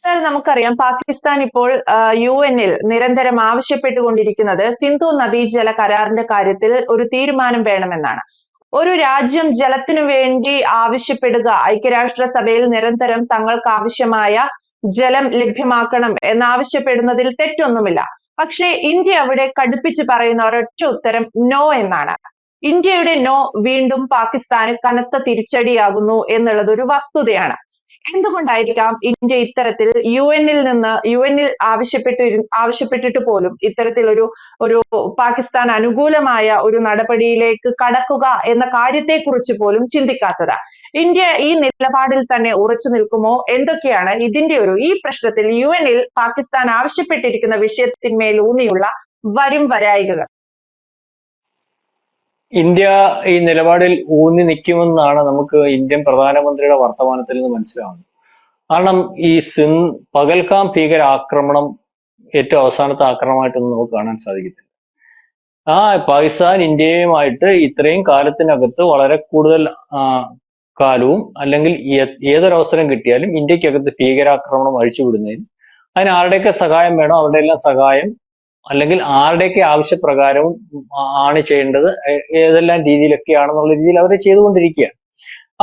Sir, നമുക്കറിയാം പാകിസ്ഥാൻ ഇപ്പോൾ UN-ൽ നിരന്തരം ആവശ്യപ്പെട്ടുകൊണ്ടിരിക്കുന്നത് സിന്ധു നദീജല കരാറിന്റെ കാര്യത്തിൽ ഒരു തീരുമാനം വേണമെന്നാണ്. ഒരു രാജ്യം ജലത്തിനു വേണ്ടി ആവശ്യപ്പെടുക, ഐക്യരാഷ്ട്രസഭയിൽ നിരന്തരം തങ്ങൾക്ക് ആവശ്യമായ ജലം ലഭ്യമാക്കണം എന്നാവശ്യപ്പെടുന്നതിൽ തെറ്റൊന്നുമില്ല. പക്ഷേ ഇന്ത്യ അവിടെ കടുപ്പിച്ച് പറയുന്ന ഒരൊറ്റ ഉത്തരം നോ എന്നാണ്. ഇന്ത്യയുടെ നോ വീണ്ടും പാകിസ്ഥാന് കനത്ത തിരിച്ചടിയാകുന്നു എന്നുള്ളത് ഒരു വസ്തുതയാണ്. എന്തുകൊണ്ടായിരിക്കാം ഇന്ത്യ ഇത്തരത്തിൽ UN-ൽ ആവശ്യപ്പെട്ടിട്ട് പോലും ഇത്തരത്തിൽ ഒരു പാകിസ്ഥാൻ അനുകൂലമായ ഒരു നടപടിയിലേക്ക് കടക്കുക എന്ന കാര്യത്തെക്കുറിച്ച് പോലും ചിന്തിക്കാത്തത്? ഇന്ത്യ ഈ നിലപാടിൽ തന്നെ ഉറച്ചു നിൽക്കുമോ? എന്തൊക്കെയാണ് ഈ പ്രശ്നത്തിൽ UN-ൽ പാകിസ്ഥാൻ ആവശ്യപ്പെട്ടിരിക്കുന്ന വിഷയത്തിന്മേൽ ഊന്നിയുള്ള വരും വരായികകൾ? ഇന്ത്യ ഈ നിലപാടിൽ ഊന്നി നിൽക്കുമെന്നാണ് നമുക്ക് ഇന്ത്യൻ പ്രധാനമന്ത്രിയുടെ വർത്തമാനത്തിൽ നിന്ന് മനസ്സിലാവുന്നത്. കാരണം ഈ പകൽഗാം ഭീകരാക്രമണം ഏറ്റവും അവസാനത്തെ ആക്രമണമായിട്ടൊന്നും നമുക്ക് കാണാൻ സാധിക്കത്തില്ല. പാകിസ്ഥാൻ ഇന്ത്യയുമായിട്ട് ഇത്രയും കാലത്തിനകത്ത് വളരെ കൂടുതൽ കാലവും അല്ലെങ്കിൽ ഏതൊരവസരം കിട്ടിയാലും ഇന്ത്യക്കകത്ത് ഭീകരാക്രമണം അഴിച്ചുവിടുന്നതിന് അതിന് ആരുടെയൊക്കെ സഹായം വേണോ അവരുടെ എല്ലാം സഹായം അല്ലെങ്കിൽ ആരുടെയൊക്കെ ആവശ്യപ്രകാരവും ആണ് ചെയ്യേണ്ടത്, ഏതെല്ലാം രീതിയിലൊക്കെയാണെന്നുള്ള രീതിയിൽ അവർ ചെയ്തുകൊണ്ടിരിക്കുകയാണ്.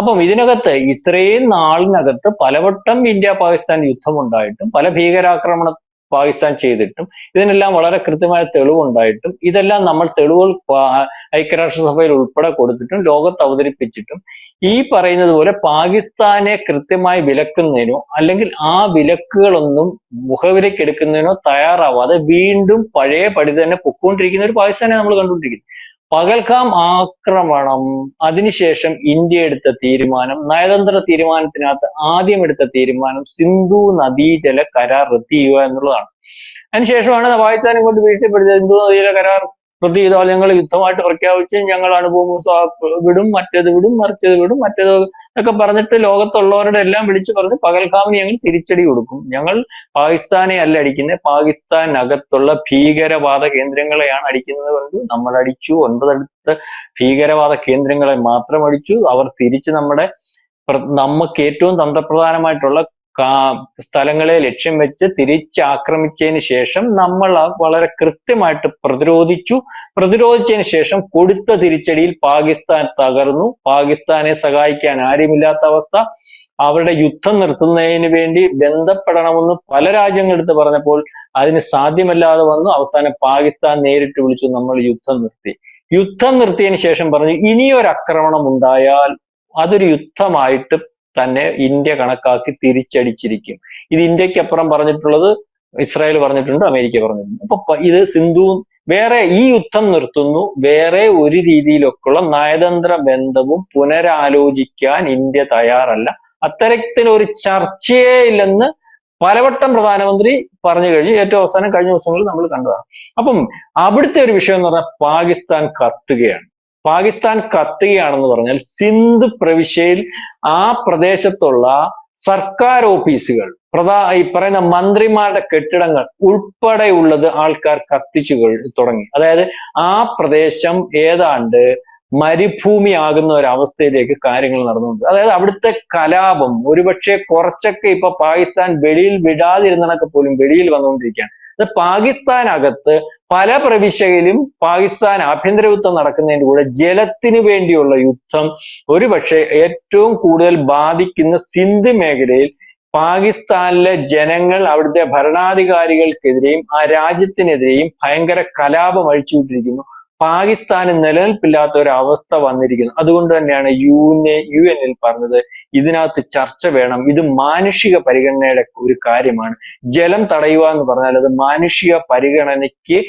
അപ്പം ഇതിനകത്ത് ഇത്രയും നാളിനകത്ത് പലവട്ടം ഇന്ത്യ പാകിസ്ഥാൻ യുദ്ധമുണ്ടായിട്ടും പല ഭീകരാക്രമണം പാകിസ്ഥാൻ ചെയ്തിട്ടും ഇതിനെല്ലാം വളരെ കൃത്യമായ തെളിവുണ്ടായിട്ടും ഇതെല്ലാം നമ്മൾ തെളിവുകൾ ഐക്യരാഷ്ട്രസഭയിൽ ഉൾപ്പെടെ കൊടുത്തിട്ടും ലോകത്ത് അവതരിപ്പിച്ചിട്ടും ഈ പറയുന്നത് പോലെ പാകിസ്ഥാനെ കൃത്യമായി വിലക്കുന്നതിനോ അല്ലെങ്കിൽ ആ വിലക്കുകളൊന്നും മുഖവിലക്കെടുക്കുന്നതിനോ തയ്യാറാവാതെ വീണ്ടും പഴയ പടി തന്നെ പൊക്കോണ്ടിരിക്കുന്ന ഒരു പാകിസ്ഥാനെ നമ്മൾ കണ്ടുകൊണ്ടിരിക്കുന്നു. പകൽഗാം ആക്രമണം, അതിനുശേഷം ഇന്ത്യ എടുത്ത തീരുമാനം, നയതന്ത്ര തീരുമാനത്തിനകത്ത് ആദ്യം എടുത്ത തീരുമാനം സിന്ധു നദീജല കരാർ റദ്ദ് ചെയ്യുക എന്നുള്ളതാണ്. അതിനുശേഷമാണ് പാകിസ്ഥാനെ കൊണ്ട് ഭീഷണിപ്പെടുത്തിയത്. സിന്ധു നദീജല കരാർ റദ്ദ് ചെയ്താൽ ഞങ്ങൾ യുദ്ധമായിട്ട് പ്രഖ്യാപിച്ച് ഞങ്ങൾ വിടും, മറ്റേത് വിടും, മറിച്ചത് വിടും, മറ്റേത് എന്നൊക്കെ പറഞ്ഞിട്ട് ലോകത്തുള്ളവരുടെ എല്ലാം വിളിച്ചു പറഞ്ഞ് പകൽഗാമിന് ഞങ്ങൾ തിരിച്ചടി കൊടുക്കും. ഞങ്ങൾ പാകിസ്ഥാനെ അല്ല അടിക്കുന്നത്, പാകിസ്ഥാനകത്തുള്ള ഭീകരവാദ കേന്ദ്രങ്ങളെയാണ് അടിക്കുന്നത് കൊണ്ട് നമ്മൾ അടിച്ചു. 9 അടുത്ത ഭീകരവാദ കേന്ദ്രങ്ങളെ മാത്രം അടിച്ചു. അവർ തിരിച്ച് നമുക്ക് ഏറ്റവും തന്ത്രപ്രധാനമായിട്ടുള്ള സ്ഥലങ്ങളെ ലക്ഷ്യം വെച്ച് തിരിച്ചാക്രമിച്ചതിന് ശേഷം നമ്മൾ വളരെ കൃത്യമായിട്ട് പ്രതിരോധിച്ചതിന് ശേഷം കൊടുത്ത തിരിച്ചടിയിൽ പാകിസ്ഥാൻ തകർന്നു. പാകിസ്ഥാനെ സഹായിക്കാൻ ആരുമില്ലാത്ത അവസ്ഥ. അവരുടെ യുദ്ധം നിർത്തുന്നതിന് വേണ്ടി ബന്ധപ്പെടണമെന്ന് പല രാജ്യങ്ങളെടുത്ത് പറഞ്ഞപ്പോൾ അതിന് സാധ്യമല്ലാതെ വന്നു. അവസാനം പാകിസ്ഥാൻ നേരിട്ട് വിളിച്ചു, നമ്മൾ യുദ്ധം നിർത്തി. യുദ്ധം നിർത്തിയതിന് ശേഷം പറഞ്ഞു ഇനിയൊരു ആക്രമണം ഉണ്ടായാൽ അതൊരു യുദ്ധമായിട്ട് തന്നെ ഇന്ത്യ കണക്കാക്കി തിരിച്ചടിച്ചിരിക്കും. ഇത് ഇന്ത്യക്കപ്പുറം പറഞ്ഞിട്ടുള്ളത് ഇസ്രായേൽ പറഞ്ഞിട്ടുണ്ട്, അമേരിക്ക പറഞ്ഞിട്ടുണ്ട്. അപ്പൊ ഇത് വേറെ ഈ യുദ്ധം നിർത്തുന്നു, വേറെ ഒരു രീതിയിലൊക്കെയുള്ള നയതന്ത്ര ബന്ധവും പുനരാലോചിക്കാൻ ഇന്ത്യ തയ്യാറല്ല, അത്തരത്തിലൊരു ചർച്ചയേ ഇല്ലെന്ന് പലവട്ടം പ്രധാനമന്ത്രി പറഞ്ഞു കഴിഞ്ഞു. ഏറ്റവും അവസാനം കഴിഞ്ഞ ദിവസങ്ങളിൽ നമ്മൾ കണ്ടതാണ്. അപ്പം അവിടുത്തെ ഒരു വിഷയം എന്ന് പറഞ്ഞാൽ പാകിസ്ഥാൻ കത്തുകയാണെന്ന് പറഞ്ഞാൽ സിന്ധ് പ്രവിശ്യയിൽ ആ പ്രദേശത്തുള്ള സർക്കാർ ഓഫീസുകൾ, ഈ പറയുന്ന മന്ത്രിമാരുടെ കെട്ടിടങ്ങൾ ഉൾപ്പെടെയുള്ളത് ആൾക്കാർ കത്തിച്ചു തുടങ്ങി. അതായത് ആ പ്രദേശം ഏതാണ്ട് മരുഭൂമിയാകുന്ന ഒരവസ്ഥയിലേക്ക് കാര്യങ്ങൾ നടന്നുകൊണ്ട്, അതായത് അവിടുത്തെ കലാപം ഒരുപക്ഷെ കുറച്ചൊക്കെ ഇപ്പൊ പാകിസ്ഥാൻ വെളിയിൽ വിടാതിരുന്നതൊക്കെ പോലും വെളിയിൽ വന്നുകൊണ്ടിരിക്കുകയാണ്. അത് പാകിസ്ഥാനകത്ത് പല പ്രവിശ്യയിലും പാകിസ്ഥാൻ ആഭ്യന്തര യുദ്ധം നടക്കുന്നതിന്റെ കൂടെ ജലത്തിന് വേണ്ടിയുള്ള യുദ്ധം ഒരുപക്ഷെ ഏറ്റവും കൂടുതൽ ബാധിക്കുന്ന സിന്ധ് മേഖലയിൽ പാകിസ്ഥാനിലെ ജനങ്ങൾ അവിടുത്തെ ഭരണാധികാരികൾക്കെതിരെയും ആ രാജ്യത്തിനെതിരെയും ഭയങ്കര കലാപം അഴിച്ചുവിട്ടിരിക്കുന്നു. പാകിസ്ഥാന് നിലനിൽപ്പില്ലാത്ത ഒരു അവസ്ഥ വന്നിരിക്കുന്നു. അതുകൊണ്ട് തന്നെയാണ് UN-ൽ പറഞ്ഞത് ഇതിനകത്ത് ചർച്ച വേണം, ഇത് മാനുഷിക പരിഗണനയുടെ ഒരു കാര്യമാണ്. ജലം തടയുക എന്ന് പറഞ്ഞാൽ അത് മാനുഷിക പരിഗണനയ്ക്ക്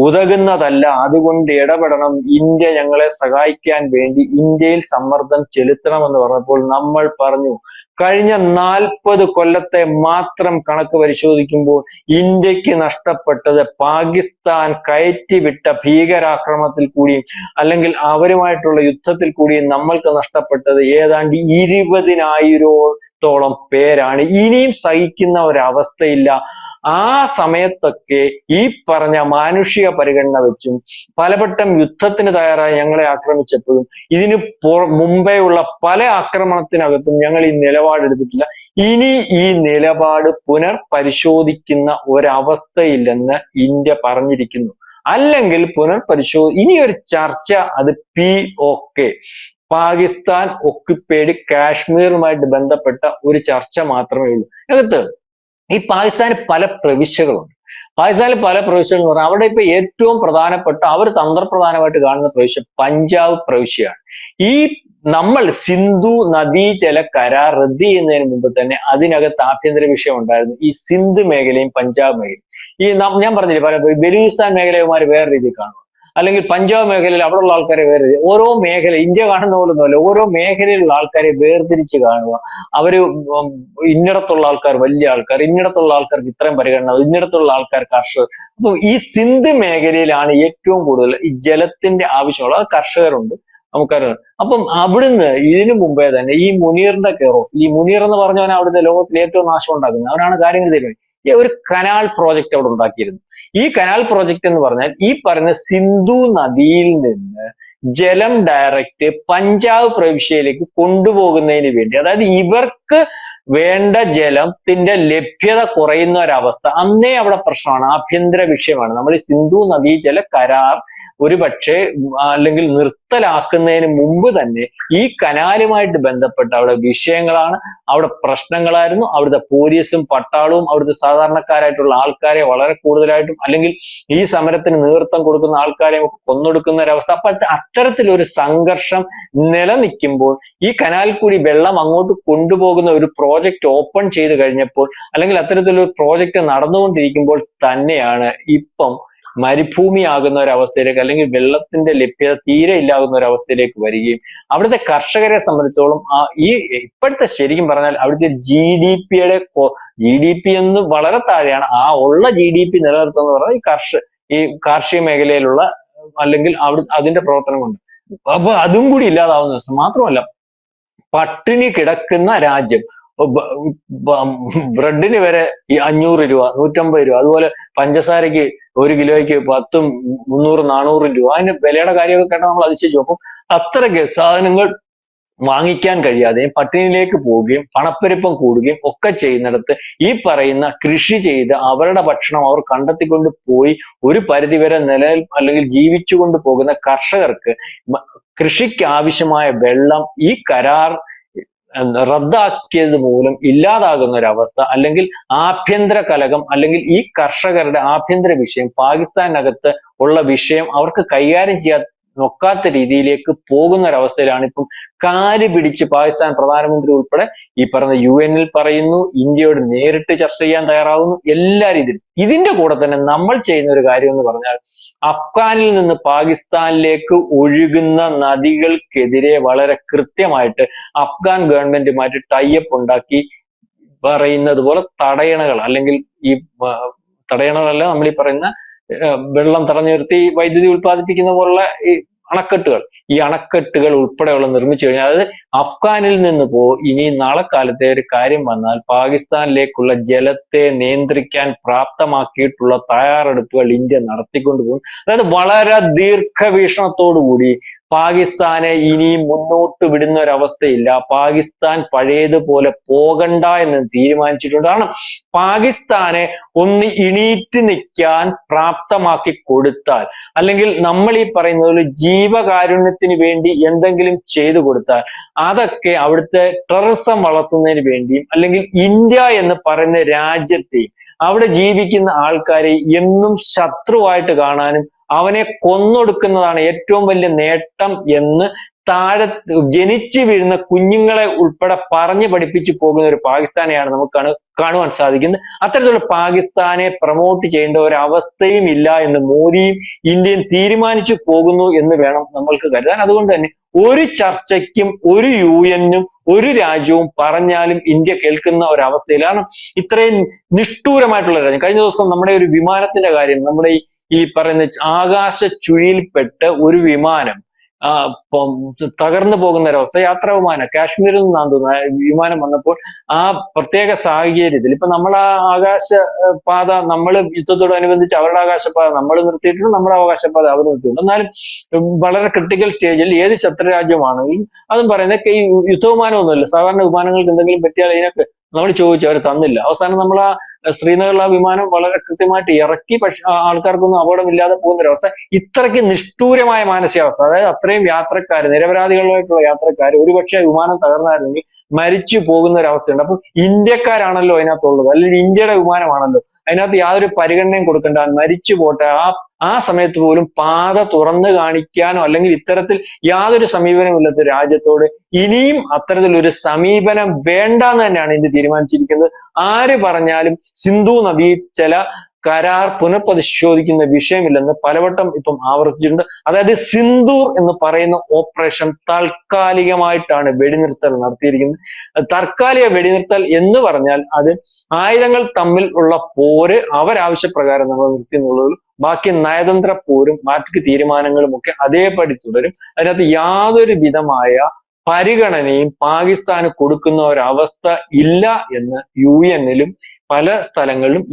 ഉതകുന്നതല്ല, അതുകൊണ്ട് ഇടപെടണം, ഇന്ത്യ ഞങ്ങളെ സഹായിക്കാൻ വേണ്ടി ഇന്ത്യയിൽ സമ്മർദ്ദം ചെലുത്തണമെന്ന് പറഞ്ഞപ്പോൾ നമ്മൾ പറഞ്ഞു കഴിഞ്ഞ 40 കൊല്ലത്തെ മാത്രം കണക്ക് പരിശോധിക്കുമ്പോൾ ഇന്ത്യക്ക് നഷ്ടപ്പെട്ടത് പാകിസ്ഥാൻ കയറ്റിവിട്ട ഭീകരാക്രമണത്തിൽ കൂടിയും അല്ലെങ്കിൽ അവരുമായിട്ടുള്ള യുദ്ധത്തിൽ കൂടിയും നമ്മൾക്ക് നഷ്ടപ്പെട്ടത് ഏതാണ്ട് 20,000-ഓളം പേരാണ്. ഇനിയും സഹിക്കുന്ന ഒരവസ്ഥയില്ല. ആ സമയത്തൊക്കെ ഈ പറഞ്ഞ മാനുഷിക പരിഗണന വെച്ചും പലവട്ടം യുദ്ധത്തിന് തയ്യാറായി ഞങ്ങളെ ആക്രമിച്ചപ്പോഴും ഇതിന് മുമ്പേ ഉള്ള പല ആക്രമണത്തിനകത്തും ഞങ്ങൾ ഈ നിലപാടെടുത്തിട്ടില്ല. ഇനി ഈ നിലപാട് പുനർപരിശോധിക്കുന്ന ഒരവസ്ഥയില്ലെന്ന് ഇന്ത്യ പറഞ്ഞിരിക്കുന്നു. അല്ലെങ്കിൽ ഇനി ഒരു ചർച്ച അത് POK, പാകിസ്ഥാൻ ഒക്യുപ്പൈഡ് കാശ്മീറുമായിട്ട് ബന്ധപ്പെട്ട ഒരു ചർച്ച മാത്രമേ ഉള്ളൂ. അകത്ത് ഈ പാകിസ്ഥാന് പല പ്രവിശ്യകളുണ്ട്. പാകിസ്ഥാനിൽ പല പ്രവിശ്യകൾ എന്ന് പറഞ്ഞാൽ അവിടെ ഇപ്പൊ ഏറ്റവും പ്രധാനപ്പെട്ട അവർ തന്ത്രപ്രധാനമായിട്ട് കാണുന്ന പ്രവിശ്യ പഞ്ചാബ് പ്രവിശ്യയാണ്. ഈ നമ്മൾ സിന്ധു നദീജല കരാർ റദ്ദ് ചെയ്യുന്നതിന് മുമ്പ് തന്നെ അതിനകത്ത് ആഭ്യന്തര വിഷയം ഉണ്ടായിരുന്നു. ഈ സിന്ധ് മേഖലയും പഞ്ചാബ് മേഖലയും ഞാൻ പറഞ്ഞില്ലേ പല ബലൂചിസ്ഥാൻ മേഖലയുമാര് വേറെ രീതിയിൽ കാണുക, അല്ലെങ്കിൽ പഞ്ചാബ് മേഖലയിൽ അവിടെയുള്ള ആൾക്കാരെ വേറെ ഓരോ മേഖല ഇന്ത്യ കാണുന്ന പോലൊന്നുമല്ല, ഓരോ മേഖലയിലുള്ള ആൾക്കാരെ വേർതിരിച്ച് കാണുക. അവര് ഇന്നിടത്തുള്ള ആൾക്കാർ വലിയ ആൾക്കാർ, ഇന്നിടത്തുള്ള ആൾക്കാർക്ക് ഇത്രയും പരിഗണന, ഇന്നിടത്തുള്ള ആൾക്കാർ കർഷകർ. അപ്പൊ ഈ സിന്ധ് മേഖലയിലാണ് ഏറ്റവും കൂടുതൽ ഈ ജലത്തിന്റെ ആവശ്യമുള്ളത്. അത് കർഷകരുണ്ട്, നമുക്കറിയാം. അപ്പം അവിടുന്ന് ഇതിനു മുമ്പേ തന്നെ ഈ മുനീറിന്റെ കെയർ ഓഫ്, ഈ മുനീർ എന്ന് പറഞ്ഞവൻ അവിടുത്തെ ലോകത്തിൽ ഏറ്റവും നാശം ഉണ്ടാക്കുന്നത്, അവനാണ് കാര്യങ്ങൾ തീരുമാനിക്കുന്നത്. ഈ ഒരു കനാൽ പ്രോജക്റ്റ് അവിടെ ഉണ്ടാക്കിയിരുന്നു. ഈ കനാൽ പ്രോജക്റ്റ് എന്ന് പറഞ്ഞാൽ ഈ പറയുന്ന സിന്ധു നദിയിൽ നിന്ന് ജലം ഡയറക്റ്റ് പഞ്ചാബ് പ്രവിശ്യയിലേക്ക് കൊണ്ടുപോകുന്നതിന് വേണ്ടി, അതായത് ഇവർക്ക് വേണ്ട ജലത്തിന്റെ ലഭ്യത കുറയുന്ന ഒരവസ്ഥ അന്നേ അവിടെ പ്രശ്നമാണ്, ആഭ്യന്തര വിഷയമാണ്. നമ്മൾ ഈ സിന്ധു നദീജല കരാർ ഒരുപക്ഷെ അല്ലെങ്കിൽ നിർത്തലാക്കുന്നതിന് മുമ്പ് തന്നെ ഈ കനാലുമായിട്ട് ബന്ധപ്പെട്ട അവിടെ വിഷയങ്ങളാണ്, അവിടെ പ്രശ്നങ്ങളായിരുന്നു. അവിടുത്തെ പോലീസും പട്ടാളവും അവിടുത്തെ സാധാരണക്കാരായിട്ടുള്ള ആൾക്കാരെ വളരെ കൂടുതലായിട്ടും, അല്ലെങ്കിൽ ഈ സമരത്തിന് നേതൃത്വം കൊടുക്കുന്ന ആൾക്കാരെ കൊന്നൊടുക്കുന്ന ഒരവസ്ഥ. അപ്പൊ അത്തരത്തിലൊരു സംഘർഷം നിലനിൽക്കുമ്പോൾ ഈ കനാലിൽ കൂടി വെള്ളം അങ്ങോട്ട് കൊണ്ടുപോകുന്ന ഒരു പ്രോജക്റ്റ് ഓപ്പൺ ചെയ്ത് കഴിഞ്ഞപ്പോൾ, അല്ലെങ്കിൽ അത്തരത്തിലൊരു പ്രോജക്റ്റ് നടന്നുകൊണ്ടിരിക്കുമ്പോൾ തന്നെയാണ് ഇപ്പം മരുഭൂമിയാകുന്ന ഒരവസ്ഥയിലേക്ക്, അല്ലെങ്കിൽ വെള്ളത്തിന്റെ ലഭ്യത തീരെ ഇല്ലാകുന്ന ഒരവസ്ഥയിലേക്ക് വരികയും അവിടുത്തെ കർഷകരെ സംബന്ധിച്ചോളം ഈ ഇപ്പോഴത്തെ ശരിക്കും പറഞ്ഞാൽ അവിടുത്തെ GDP എന്ന് വളരെ താഴെയാണ്. ആ ഉള്ള GDP നിലനിർത്തുന്ന പറഞ്ഞാൽ ഈ കാർഷിക മേഖലയിലുള്ള അല്ലെങ്കിൽ അതിന്റെ പ്രവർത്തനം കൊണ്ട്. അപ്പൊ അതും കൂടി ഇല്ലാതാവുന്ന ദിവസം മാത്രമല്ല, പട്ടിണി കിടക്കുന്ന രാജ്യം. ബ്രെഡിന് വരെ ഈ 500 രൂപ, 150 രൂപ, അതുപോലെ പഞ്ചസാരക്ക് 1 കിലോയ്ക്ക് 10, 300, 400 രൂപ. അതിന്റെ വിലയുടെ കാര്യമൊക്കെ കേട്ടാൽ നമ്മൾ അതിശയിച്ചു. അപ്പം അത്രയ്ക്ക് സാധനങ്ങൾ വാങ്ങിക്കാൻ കഴിയാതെയും പട്ടിണിയിലേക്ക് പോവുകയും പണപ്പെരുപ്പം കൂടുകയും ഒക്കെ ചെയ്യുന്നിടത്ത് ഈ പറയുന്ന കൃഷി ചെയ്ത് അവരുടെ ഭക്ഷണം അവർ കണ്ടെത്തിക്കൊണ്ട് പോയി ഒരു പരിധിവരെ അല്ലെങ്കിൽ ജീവിച്ചുകൊണ്ട് പോകുന്ന കർഷകർക്ക് കൃഷിക്ക് ആവശ്യമായ വെള്ളം ഈ കരാർ റദ്ദാക്കിയത് മൂലം ഇല്ലാതാകുന്ന ഒരവസ്ഥ, അല്ലെങ്കിൽ ആഭ്യന്തര കലകം, അല്ലെങ്കിൽ ഈ കർഷകരുടെ ആഭ്യന്തര വിഷയം, പാകിസ്ഥാനകത്ത് ഉള്ള വിഷയം അവർക്ക് കൈകാര്യം ചെയ്യാൻ നോക്കാത്ത രീതിയിലേക്ക് പോകുന്ന ഒരവസ്ഥയിലാണ് ഇപ്പം കാല് പിടിച്ച് പാകിസ്ഥാൻ പ്രധാനമന്ത്രി ഉൾപ്പെടെ ഈ പറഞ്ഞ UN പറയുന്നു, ഇന്ത്യയോട് നേരിട്ട് ചർച്ച ചെയ്യാൻ തയ്യാറാവുന്നു, എല്ലാ രീതിയിലും. ഇതിന്റെ കൂടെ തന്നെ നമ്മൾ ചെയ്യുന്ന ഒരു കാര്യം എന്ന് പറഞ്ഞാൽ അഫ്ഗാനിൽ നിന്ന് പാകിസ്ഥാനിലേക്ക് ഒഴുകുന്ന നദികൾക്കെതിരെ വളരെ കൃത്യമായിട്ട് അഫ്ഗാൻ ഗവൺമെന്റുമായിട്ട് ടൈപ്പ് ഉണ്ടാക്കി പറയുന്നത് പോലെ തടയണകൾ, അല്ലെങ്കിൽ ഈ തടയണകളല്ല, നമ്മൾ ഈ പറയുന്ന വെള്ളം തടഞ്ഞു നിർത്തി വൈദ്യുതി ഉൽപ്പാദിപ്പിക്കുന്ന പോലുള്ള ഈ അണക്കെട്ടുകൾ, ഈ അണക്കെട്ടുകൾ ഉൾപ്പെടെയുള്ള നിർമ്മിച്ചു കഴിഞ്ഞാൽ, അതായത് അഫ്ഗാനിൽ നിന്ന് ഇനി നാളെ കാലത്തെ ഒരു കാര്യം വന്നാൽ പാകിസ്ഥാനിലേക്കുള്ള ജലത്തെ നിയന്ത്രിക്കാൻ പ്രാപ്തമാക്കിയിട്ടുള്ള തയ്യാറെടുപ്പുകൾ ഇന്ത്യ നടത്തിക്കൊണ്ടുപോകും. അതായത് വളരെ ദീർഘവീക്ഷണത്തോടുകൂടി പാകിസ്ഥാനെ ഇനി മുന്നോട്ട് വിടുന്ന ഒരവസ്ഥയില്ല. പാകിസ്ഥാൻ പഴയതുപോലെ പോകണ്ട എന്ന് തീരുമാനിച്ചിട്ടുണ്ട്. കാരണം പാകിസ്ഥാനെ ഒന്ന് എണീറ്റ് നിൽക്കാൻ പ്രാപ്തമാക്കി കൊടുത്താൽ, അല്ലെങ്കിൽ നമ്മൾ ഈ പറയുന്ന പോലെ ജീവകാരുണ്യത്തിന് വേണ്ടി എന്തെങ്കിലും ചെയ്തു കൊടുത്താൽ, അതൊക്കെ അവിടുത്തെ ടെററിസം വളർത്തുന്നതിന് വേണ്ടിയും, അല്ലെങ്കിൽ ഇന്ത്യ എന്ന് പറയുന്ന രാജ്യത്തെയും അവിടെ ജീവിക്കുന്ന ആൾക്കാരെ എന്നും ശത്രുവായിട്ട് കാണാനും അവനെ കൊന്നൊടുക്കുന്നതാണ് ഏറ്റവും വലിയ നേട്ടം എന്ന് താഴെ ജനിച്ചു വീഴുന്ന കുഞ്ഞുങ്ങളെ ഉൾപ്പെടെ പറഞ്ഞു പഠിപ്പിച്ചു പോകുന്ന ഒരു പാകിസ്ഥാനെയാണ് നമുക്ക് കാണുവാൻ സാധിക്കുന്നത്. അത്തരത്തിലുള്ള പാകിസ്ഥാനെ പ്രൊമോട്ട് ചെയ്യേണ്ട ഒരു അവസ്ഥയും ഇല്ല എന്ന് മോദിയും ഇന്ത്യയും തീരുമാനിച്ചു പോകുന്നു എന്ന് വേണം നമ്മൾക്ക് കരുതാൻ. അതുകൊണ്ട് തന്നെ ഒരു ചർച്ചയ്ക്കും ഒരു UN-ഉം ഒരു രാജ്യവും പറഞ്ഞാലും ഇന്ത്യ കേൾക്കുന്ന ഒരവസ്ഥയിലാണ്. ഇത്രയും നിഷ്ഠൂരമായിട്ടുള്ള രാജ്യം. കഴിഞ്ഞ ദിവസം നമ്മുടെ ഒരു വിമാനത്തിന്റെ കാര്യം, നമ്മുടെ ഈ പറയുന്ന ആകാശ ചുഴിയിൽപ്പെട്ട് ഒരു വിമാനം തകർന്നു പോകുന്ന ഒരവസ്ഥ. യാത്രാ വിമാനം കാശ്മീരിൽ നിന്നാണ് തോന്നുന്നത് വിമാനം വന്നപ്പോൾ ആ പ്രത്യേക സാഹചര്യത്തിൽ ഇപ്പൊ നമ്മൾ ആ ആകാശപാത, നമ്മൾ യുദ്ധത്തോടനുബന്ധിച്ച് അവരുടെ ആകാശപാത നമ്മൾ നിർത്തിയിട്ടുണ്ട്, നമ്മുടെ അവകാശപാത അവർ നിർത്തിയിട്ടുണ്ട്. എന്നാലും വളരെ ക്രിട്ടിക്കൽ സ്റ്റേജിൽ ഏത് ശത്രുരാജ്യമാണെങ്കിലും അതും പറയുന്നത് ഈ യുദ്ധവിമാനമൊന്നുമില്ല, സാധാരണ വിമാനങ്ങൾക്ക് എന്തെങ്കിലും പറ്റിയാൽ അതിനൊക്കെ നമ്മൾ ചോദിച്ചു, അവർ തന്നില്ല. അവസാനം നമ്മൾ ആ ശ്രീനഗറിൽ ആ വിമാനം വളരെ കൃത്യമായിട്ട് ഇറക്കി, പക്ഷെ ആൾക്കാർക്കൊന്നും അപകടമില്ലാതെ പോകുന്ന ഒരവസ്ഥ. ഇത്രയ്ക്ക് നിഷ്ഠൂരമായ മാനസികാവസ്ഥ, അതായത് അത്രയും യാത്രക്കാർ, നിരപരാധികളായിട്ടുള്ള യാത്രക്കാർ ഒരുപക്ഷെ വിമാനം തകർന്നായിരുന്നെങ്കിൽ മരിച്ചു പോകുന്ന ഒരു അവസ്ഥയുണ്ട്. അപ്പൊ ഇന്ത്യക്കാരാണല്ലോ അതിനകത്തുള്ളത്, അല്ലെങ്കിൽ ഇന്ത്യയുടെ വിമാനമാണല്ലോ, അതിനകത്ത് യാതൊരു പരിഗണനയും കൊടുക്കണ്ട, മരിച്ചു പോട്ടെ. ആ സമയത്ത് പോലും പാത തുറന്നു കാണിക്കാനോ അല്ലെങ്കിൽ ഇത്തരത്തിൽ യാതൊരു സമീപനമില്ലാത്ത രാജ്യത്തോട് ഇനിയും അത്തരത്തിലൊരു സമീപനം വേണ്ടെന്ന് തന്നെയാണ് ഇന്ത്യ തീരുമാനിച്ചിരിക്കുന്നത്. ആര് പറഞ്ഞാലും സിന്ധു നദീ ജല കരാർ പുനഃപരിശോധിക്കുന്ന വിഷയമില്ലെന്ന് പലവട്ടം ഇപ്പം ആവർത്തിച്ചിട്ടുണ്ട്. അതായത് സിന്ദൂർ എന്ന് പറയുന്ന ഓപ്പറേഷൻ താൽക്കാലികമായിട്ടാണ് വെടിനിർത്തൽ നടത്തിയിരിക്കുന്നത്. താൽക്കാലിക വെടിനിർത്തൽ എന്ന് പറഞ്ഞാൽ അത് ആയുധങ്ങൾ തമ്മിൽ ഉള്ള പോര് അവരാവശ്യപ്രകാരം നമ്മൾ നിർത്തി എന്നുള്ളൂ. ബാക്കി നയതന്ത്ര പോരും ബാക്കി തീരുമാനങ്ങളും ഒക്കെ അതേപടി തുടരും. അതിനകത്ത് യാതൊരു വിധമായ പരിഗണനയും പാകിസ്ഥാന് കൊടുക്കുന്ന ഒരവസ്ഥ ഇല്ല എന്ന് UN-ലും പല സ്ഥലങ്ങളിലും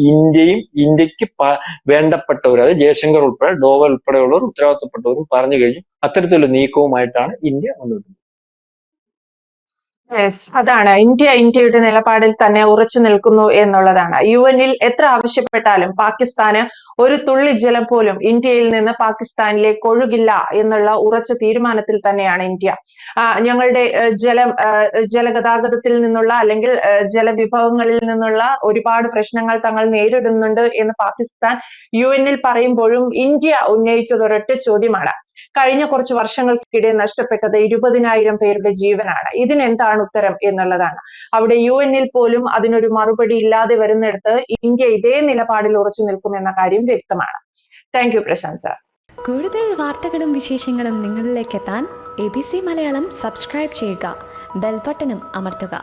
ഇന്ത്യക്ക് വേണ്ടപ്പെട്ടവർ, അത് ജയശങ്കർ ഉൾപ്പെടെ, ഡോവൽ ഉൾപ്പെടെയുള്ളവർ, ഉത്തരവാദിത്തപ്പെട്ടവരും പറഞ്ഞു കഴിഞ്ഞു. അത്തരത്തിലുള്ള നീക്കവുമായിട്ടാണ് ഇന്ത്യ മുന്നോട്ട് പോകുന്നത്. അതാണ് ഇന്ത്യയുടെ നിലപാടിൽ തന്നെ ഉറച്ചു നിൽക്കുന്നു എന്നുള്ളതാണ്. UN-ൽ എത്ര ആവശ്യപ്പെട്ടാലും പാകിസ്ഥാന് ഒരു തുള്ളി ജലം പോലും ഇന്ത്യയിൽ നിന്ന് പാകിസ്ഥാനിലേക്ക് ഒഴുകില്ല എന്നുള്ള ഉറച്ച തീരുമാനത്തിൽ തന്നെയാണ് ഇന്ത്യ. ഞങ്ങളുടെ ജലഗതാഗതത്തിൽ നിന്നുള്ള അല്ലെങ്കിൽ ജലവിഭവങ്ങളിൽ നിന്നുള്ള ഒരുപാട് പ്രശ്നങ്ങൾ തങ്ങൾ നേരിടുന്നുണ്ട് എന്ന് പാകിസ്ഥാൻ UN-ൽ പറയുമ്പോഴും ഇന്ത്യ ഉന്നയിച്ചത് ഒരൊറ്റ ചോദ്യമാണ്. കഴിഞ്ഞ കുറച്ച് വർഷങ്ങൾക്കിടെ നഷ്ടപ്പെട്ടത് 20,000 പേരുടെ ജീവനാണ്. ഇതിനെന്താണ് ഉത്തരം എന്നുള്ളതാണ്. അവിടെ UN-ൽ പോലും അതിനൊരു മറുപടി ഇല്ലാതെ വരുന്നിടത്ത് ഇന്ത്യ ഇതേ നിലപാടിൽ ഉറച്ചു നിൽക്കുമെന്ന കാര്യം വ്യക്തമാണ്. Thank you Prashanth sir. കൂടുതൽ വാർത്തകളും വിശേഷങ്ങളും നിങ്ങളിലേക്ക് എത്താൻ ABC മലയാളം സബ്സ്ക്രൈബ് ചെയ്യുക, ബെൽ ബട്ടണും അമർത്തുക.